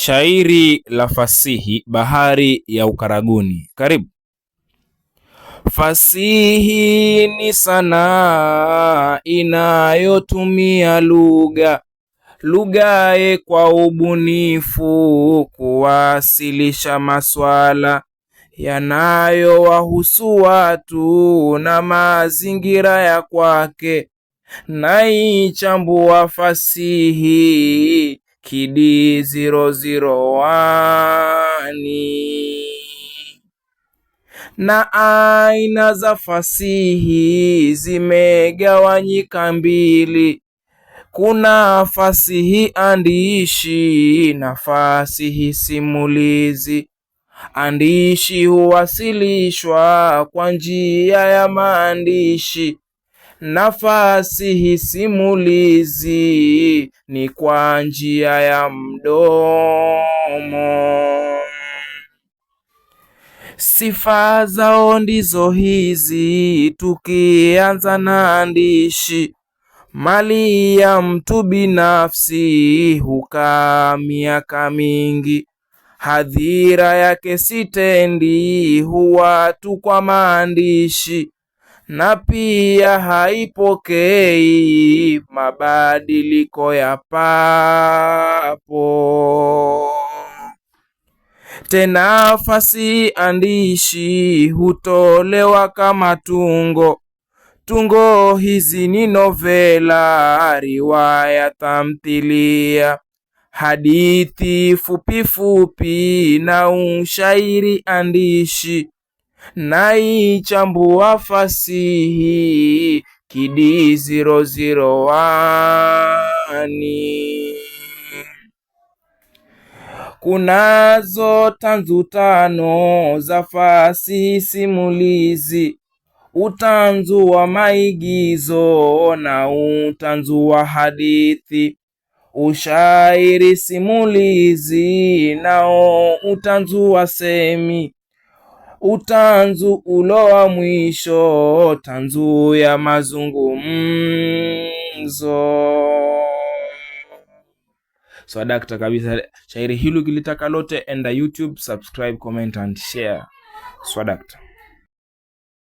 Shairi la fasihi, bahari ya Ukaraguni. Karibu. Fasihi ni sanaa inayotumia lugha kwa ubunifu kuwasilisha maswala yanayowahusu watu na mazingira ya kwake. Naichambua fasihi Kidi 001 na aina za fasihi zimegawanyika mbili. Kuna fasihi andishi na fasihi simulizi. Andishi huwasilishwa kwa njia ya maandishi, na fasihi simulizi ni kwa njia ya mdomo. Sifa zao ndizo hizi, tukianza na andishi. Mali ya mtu binafsi hukaa miaka mingi. Hadhira yake sitendi, huwa tu kwa maandishi, na pia haipokei mabadiliko ya papo. Tena fasihi andishi hutolewa kama tungo. Tungo hizi ni novela, riwaya, tamthilia, hadithi fupi fupi na ushairi andishi. Naichambua fasihi Kidi 001. Kunazo tanzu tano za fasihi simulizi: utanzu wa maigizo na utanzu wa hadithi, ushairi simulizi nao utanzu wa semi, utanzu ulowa mwisho tanzu ya mazungumzo. Swadakta kabisa. Shairi hilo kilitaka lote, enda YouTube, subscribe, comment and share. Swadakta.